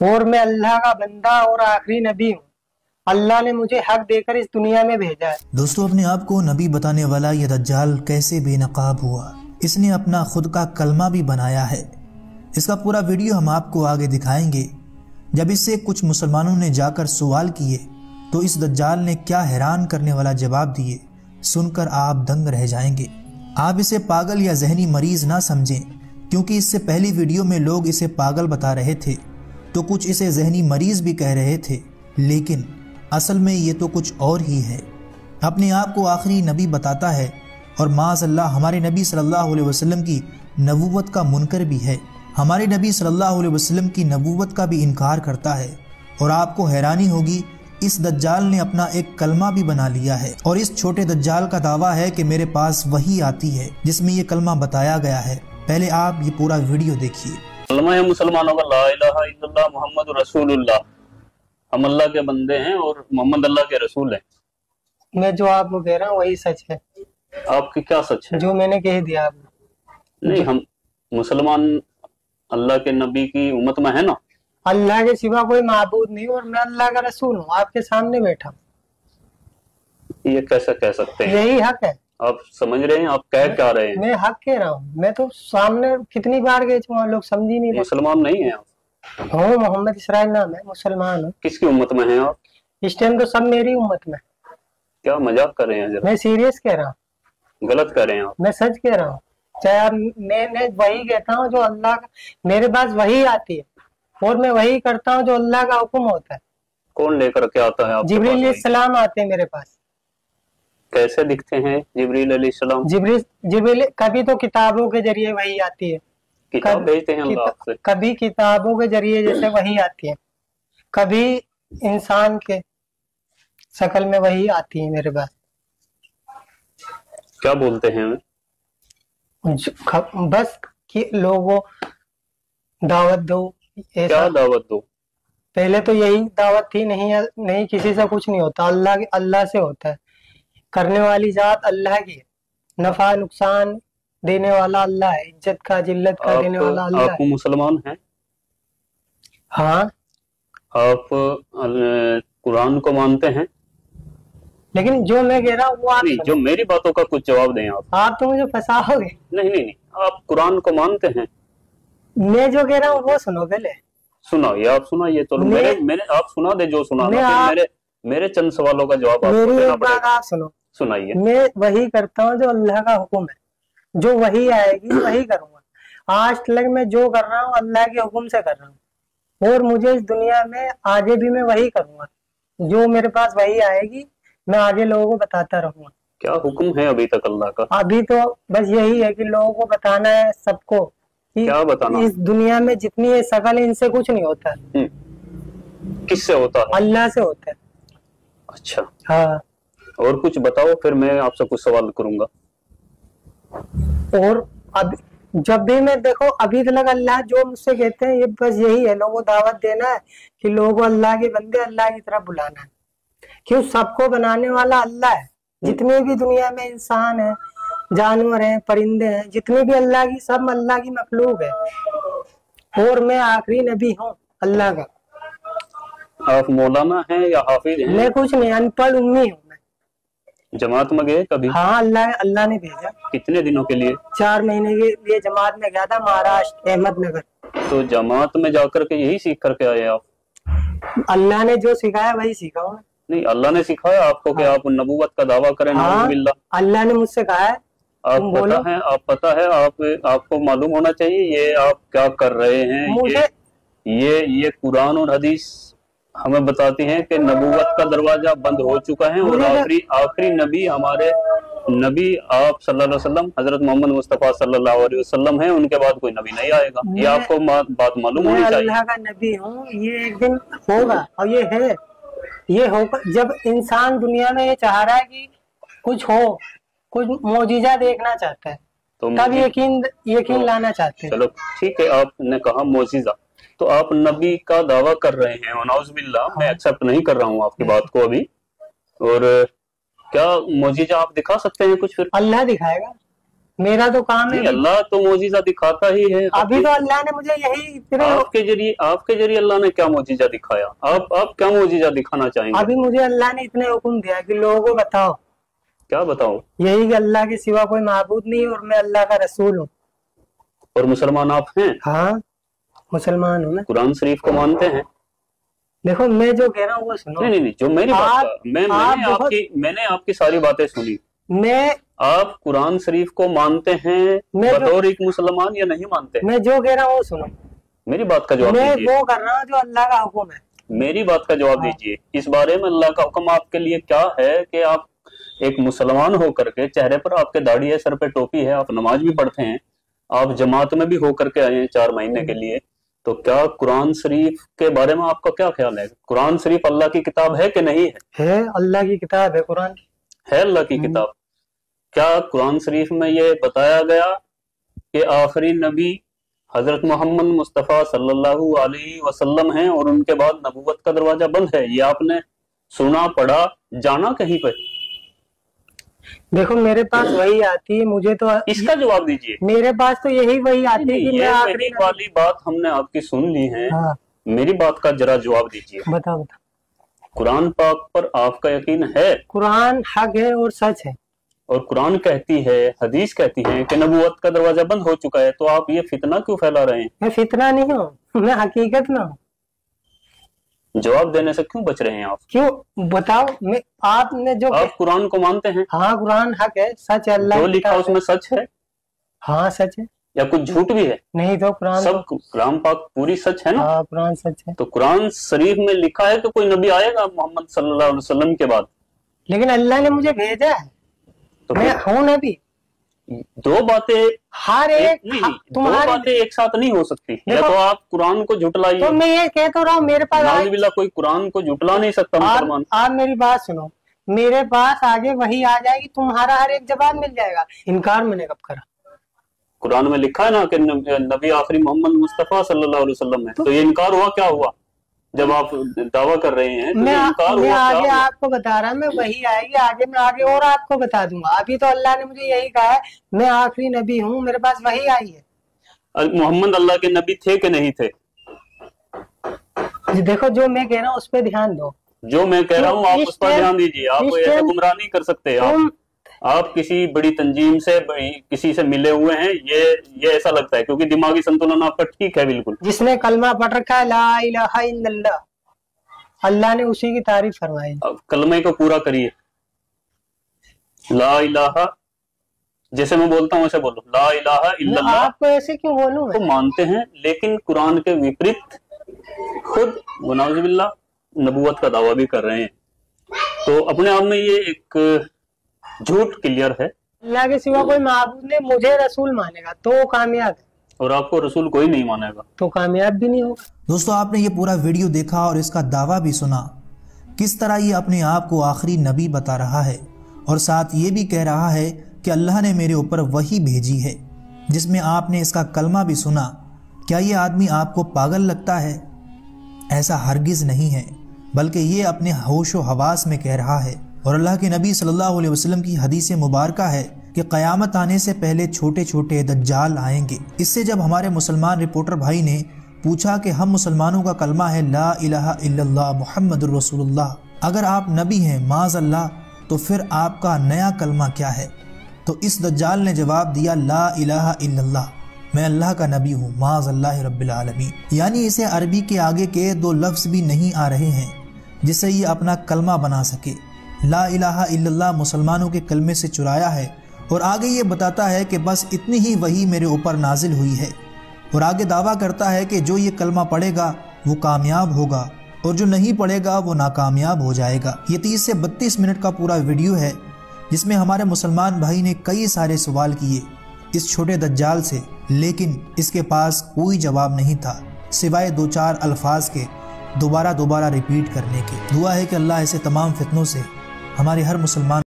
اور मैं अल्लाह का बंदा और आखिरी नबी हूँ। अल्लाह ने मुझे हक देकर इस दुनिया में भेजा है। दोस्तों, अपने आप को नबी बताने वाला ये दज्जाल कैसे बेनकाब हुआ, इसने अपना खुद का कलमा भी बनाया है। इसका पूरा वीडियो हम आपको आगे दिखाएंगे। जब इससे कुछ मुसलमानों ने जाकर सवाल किए तो इस दज्जाल ने क्या हैरान करने वाला जवाब दिए, सुनकर आप दंग रह जाएंगे। आप इसे पागल या जहनी मरीज ना समझें, क्योंकि इससे पहली वीडियो में लोग इसे पागल बता रहे थे तो कुछ इसे जहनी मरीज भी कह रहे थे, लेकिन असल में ये तो कुछ और ही है। अपने आप को आखिरी नबी बताता है और माज़अल्लाह हमारे नबी सल्लल्लाहु अलैहि वसल्लम की नबूवत का मुनकर भी है। हमारे नबी सल्लल्लाहु अलैहि वसल्लम की नबूवत का भी इनकार करता है। और आपको हैरानी होगी, इस दज्जाल ने अपना एक कलमा भी बना लिया है। और इस छोटे दज्जाल का दावा है कि मेरे पास वही आती है जिसमें ये कलमा बताया गया है। पहले आप ये पूरा वीडियो देखिए। कलमा है मुसलमानों का, ला इलाहा इल्लल्लाह मुहम्मद रसूलुल्लाह। हम अल्लाह के बंदे हैं और मोहम्मद अल्लाह के रसूल हैं। मैं जो आपको कह रहा हूँ वही सच है। आपकी क्या सच है? जो मैंने कह दिया आपको। नहीं, हम मुसलमान अल्लाह के नबी की उम्मत में है ना। अल्लाह के सिवा कोई माबूद नहीं और मैं अल्लाह का रसूल हूँ, आपके सामने बैठा हूँ। ये कैसे कह सकते हैं? यही हक है। आप समझ रहे हैं आप कह क्या रहे हैं? मैं हक कह रहा हूँ। मैं तो सामने कितनी बार गए थे, लोग समझ ही नहीं रहे। मुसलमान नहीं है आप? हाँ, मोहम्मद इसराइल नाम है, मुसलमान हूँ। किसकी उम्मत में हैं आप? इस टाइम तो सब मेरी उम्मत में। क्या मजाक कर रहे हैं? जरा मैं सीरियस कह रहा हूँ। गलत कर रहे हैं आप। मैं सच कह रहा हूँ। चाहे आप, मैं वही कहता हूँ जो अल्लाह का, मेरे पास वही आती है और मैं वही करता हूँ जो अल्लाह का हुक्म होता है। कौन लेकर के आता है आपके पास? जिब्रील अलैहिस्सलाम आते हैं मेरे पास। कैसे दिखते हैं जिब्रील अलैहिस्सलाम? जिब्रील कभी तो किताबों के जरिए वही आती है। किताब भेजते हैं अल्लाह आपसे? कभी किताबों के जरिए जैसे वही आती है, कभी इंसान के शक्ल में वही आती है मेरे पास। क्या बोलते हैं? बस कि लोगों दावत दो। क्या दावत दो? पहले तो यही दावत थी, नहीं किसी से कुछ नहीं होता, अल्लाह से होता है। करने वाली जात अल्लाह की है, नफा नुकसान देने वाला अल्लाह है, इज्जत का जिल्लत का देने वाला अल्लाह है। आप मुसलमान हैं? हाँ। आप कुरान को मानते हैं? लेकिन जो मैं कह रहा हूँ वो आप जो मेरी बातों का कुछ जवाब दें आप तो मुझे फंसाओगे। नहीं, आप कुरान को मानते हैं? मैं जो कह रहा हूँ वो सुनो पहले। सुनाइए, आप सुनाइए। तो मेरे आप सुना दे जो सुना। मेरे चंद सवालों का जवाब आपको देना पड़ेगा। आप सुनो, सुनाइए। मैं वही करता हूँ जो अल्लाह का हुक्म है, जो वही आएगी वही करूंगा। आज तक मैं जो कर रहा हूँ अल्लाह के हुक्म से कर रहा हूँ और मुझे इस दुनिया में आगे भी मैं वही करूंगा। जो मेरे पास वही आएगी मैं आगे लोगों को बताता रहूंगा। क्या हुक्म है अभी तक अल्लाह का? अभी तो बस यही है कि लोगों को बताना है सबको कि क्या बताना? इस दुनिया में जितनी ये शकल इनसे कुछ नहीं होता। किससे होता है? अल्लाह से होता है। अच्छा, हाँ। और कुछ बताओ, फिर मैं आपसे कुछ सवाल करूंगा। और अब जब भी मैं देखो, अभी तक अल्लाह जो मुझसे कहते हैं ये बस यही है, लोगों को दावत देना है कि लोगों को अल्लाह के बंदे अल्लाह की तरफ बुलाना है। क्यों? सबको बनाने वाला अल्लाह है। जितने भी दुनिया में इंसान है, जानवर हैं, परिंदे हैं, जितने भी अल्लाह की, सब अल्लाह की मखलूक है और मैं आखिरी नबी हूँ अल्लाह का। आप मौलाना हैं या हाफिज हैं? मैं कुछ नहीं, अनपढ़ उम्मी हूँ। जमात में गए कभी? हाँ, अल्लाह ने भेजा। कितने दिनों के लिए? 4 महीने के लिए जमात में गया था, महाराष्ट्र अहमदनगर। तो जमात में जाकर के यही सीख करके आए आप? अल्लाह ने जो सिखाया वही सीखा हूँ। नहीं, अल्लाह ने सिखाया आपको कि आप नबूवत का दावा करें? हाँ, अल्लाह ने मुझसे कहा है। आप पता है आपको मालूम होना चाहिए ये आप क्या कर रहे हैं। ये कुरान और हदीस हमें बताती हैं कि नबूवत का दरवाजा बंद हो चुका है और आखिरी नबी हमारे नबी आप सल्लल्लाहु अलैहि वसल्लम हजरत मोहम्मद मुस्तफा सल्लल्लाहु अलैहि वसल्लम हैं। उनके बाद कोई नबी नहीं आएगा। ये आपको बात मालूम होनी चाहिए। अल्लाह का नबी हूँ, ये एक दिन होगा और ये है, ये होगा। जब इंसान दुनिया में ये चाह रहा है कि कुछ हो, कुछ मौजिजा देखना चाहता है, तो तब यकीन लाना चाहते हैं। चलो ठीक है, आपने कहा मौजिजा, तो आप नबी का दावा कर रहे हैं और नाउज़ुबिल्लाह, मैं एक्सेप्ट नहीं कर रहा हूँ आपकी बात को अभी। और क्या मौजिजा आप दिखा सकते हैं कुछ? फिर अल्लाह दिखाएगा। मेरा तो काम है। अल्लाह तो मोजीजा दिखाता ही है। अभी तो अल्लाह ने मुझे यही आपके जरिए अल्लाह ने क्या मोजीजा दिखाया? आप क्या मोजीजा दिखाना चाहेंगे? अभी मुझे अल्लाह ने इतने हुक्म दिया कि लोगों को बताओ। क्या बताओ? यही कि अल्लाह के सिवा कोई माबूद नहीं और मैं अल्लाह का रसूल हूँ। और मुसलमान आप हैं? हाँ मुसलमान हूँ मैं। कुरान शरीफ को मानते हैं? देखो मैं जो कह रहा हूँ वो सुनो। नहीं, जो मेरी बात मैंने आपकी सारी बातें सुनी। आप कुरान शरीफ को मानते हैं बतौर एक मुसलमान या नहीं मानते? मैं जो कह रहा हूँ वो सुनो। मेरी बात का जवाब दीजिए। मैं वो कर रहा हूँ जो अल्लाह का हुक्म है। मेरी बात का जवाब दीजिए। इस बारे में अल्लाह का हुक्म आपके लिए क्या है कि आप एक मुसलमान होकर के, चेहरे पर आपके दाढ़ी है, सर पे टोपी है, आप नमाज भी पढ़ते हैं, आप जमात में भी होकर के आए हैं 4 महीने के लिए, तो क्या कुरान शरीफ के बारे में आपका क्या ख्याल है? कुरान शरीफ अल्लाह की किताब है कि नहीं है? अल्लाह की किताब है। कुरान है अल्लाह की किताब। क्या कुरान शरीफ में ये बताया गया कि आखिरी नबी हजरत मोहम्मद मुस्तफ़ा सल्लल्लाहु अलैहि वसल्लम हैं और उनके बाद नबूवत का दरवाजा बंद है? ये आपने सुना, पढ़ा, जाना कहीं पर? देखो मेरे पास वही आती है, मुझे तो इसका जवाब दीजिए। मेरे पास तो यही वही आती है कि मैं आखिरी वाली बात हमने आपकी सुन ली है। हाँ। मेरी बात का जरा जवाब दीजिए। बताओ। कुरान पाक पर आपका यकीन है? कुरान हक है और सच है। और कुरान कहती है, हदीस कहती है कि नबूवत का दरवाजा बंद हो चुका है, तो आप ये फितना क्यों फैला रहे हैं? मैं फितना नहीं हूँ, मैं हकीकत में हूँ। जवाब देने से क्यों बच रहे हैं आप? क्यों बताओ? आपने जो आप कुरान को मानते हैं? हाँ कुरान हक है, सच है, अल्लाह जो लिखा उसमें सच है? हाँ सच है। या कुछ झूठ भी है? नहीं तो कुरान सब कुरान पाक पूरी सच है ना? हाँ कुरान सच है। तो कुरान शरीफ में लिखा है कि कोई नबी आएगा मोहम्मद सल्लल्लाहु अलैहि वसल्लम के बाद? लेकिन अल्लाह ने मुझे भेजा है, तो मैं हूँ नबी। दो बातें हर एक दो बातें एक साथ नहीं हो सकती। या तो आप कुरान को झुटलाइए। तो मैं ये कह तो रहा हूँ, मेरे पास नाउज़ुबिल्लाह कोई कुरान को झुटला नहीं सकता मुसलमान। आप मेरी बात सुनो, मेरे पास आगे वही आ जाएगी, तुम्हारा हर एक जवाब मिल जाएगा। इनकार मैंने कब करा? कुरान में लिखा है ना कि नबी आखिरी मोहम्मद मुस्तफा सल्लल्लाहु अलैहि वसल्लम है, तो ये इनकार हुआ क्या हुआ? जब आप दावा कर रहे हैं तो मैं आगे आपको बता रहा हूँ, मैं वही आएगी आगे, मैं आगे और आपको बता दूंगा। अभी तो अल्लाह ने मुझे यही कहा है, मैं आखिरी नबी हूँ, मेरे पास वही आई है। मोहम्मद अल्लाह के नबी थे कि नहीं थे? देखो जो मैं कह रहा हूँ उस पर ध्यान दो। जो मैं कह रहा हूँ आप उस पर ध्यान दीजिए। आप ऐसा गुमराह नहीं कर सकते। आप किसी बड़ी तंजीम से, किसी से मिले हुए हैं, ये ऐसा लगता है, क्योंकि दिमागी संतुलन आपका ठीक है बिल्कुल। जिसने कलमा पढ़ रखा है ला इलाहा इल्लल्लाह, अल्लाह ने उसी की तारीफ फरमाई। कलमे को पूरा करिए। ला इलाहा, जैसे मैं बोलता हूँ ऐसे बोलो, ला इलाहा इल्लल्लाह। आपको ऐसे क्यों बोलूं? तो मानते हैं, लेकिन कुरान के विपरीत खुद नाउज़ुबिल्लाह नबूवत का दावा भी कर रहे हैं। तो अपने आप में ये एक झूठ क्लियर है। अल्लाह के सिवा कोई माबूद नहीं, मुझे रसूल मानेगा तो कामयाब है, और आपको रसूल कोई नहीं मानेगा तो कामयाब भी नहीं होगा। दोस्तों आपने ये पूरा वीडियो देखा और इसका दावा भी सुना, किस तरह ये अपने आप को आखिरी नबी बता रहा है और साथ ये भी कह रहा है कि अल्लाह ने मेरे ऊपर वही भेजी है, जिसमें आपने इसका कलमा भी सुना। क्या ये आदमी आपको पागल लगता है? ऐसा हरगिज नहीं है, बल्कि ये अपने होश व हवास में कह रहा है। और अल्लाह के नबी सल्लल्लाहु अलैहि वसल्लम की हदीस मुबारका है कि क़यामत आने से पहले छोटे छोटे दज्जाल आएंगे। इससे जब हमारे मुसलमान रिपोर्टर भाई ने पूछा कि हम मुसलमानों का कलमा है ला इलाहा इल्लल्लाह मुहम्मदुर रसूलुल्लाह, अगर आप नबी हैं माज़अल्लाह, तो फिर आपका नया कलमा क्या है? तो इस दज्जाल ने जवाब दिया ला इलाहा इल्लल्लाह, मैं अल्लाह का नबी हूँ माज़अल्लाह रब्बिल आलमीन। यानी इसे अरबी के आगे के 2 लफ्ज़ भी नहीं आ रहे हैं जिससे ये अपना कलमा बना सके। ला इलाहा इल्लल्लाह मुसलमानों के कलमे से चुराया है और आगे ये बताता है कि बस इतनी ही वही मेरे ऊपर नाजिल हुई है, और आगे दावा करता है कि जो ये कलमा पढ़ेगा वो कामयाब होगा और जो नहीं पढ़ेगा वो नाकामयाब हो जाएगा। ये 30 से 32 मिनट का पूरा वीडियो है जिसमें हमारे मुसलमान भाई ने कई सारे सवाल किए इस छोटे दज्जाल से, लेकिन इसके पास कोई जवाब नहीं था सिवाय 2-4 अल्फाज के दोबारा रिपीट करने के। दुआ है कि अल्लाह ऐसे तमाम फितनों से हमारे हर मुसलमान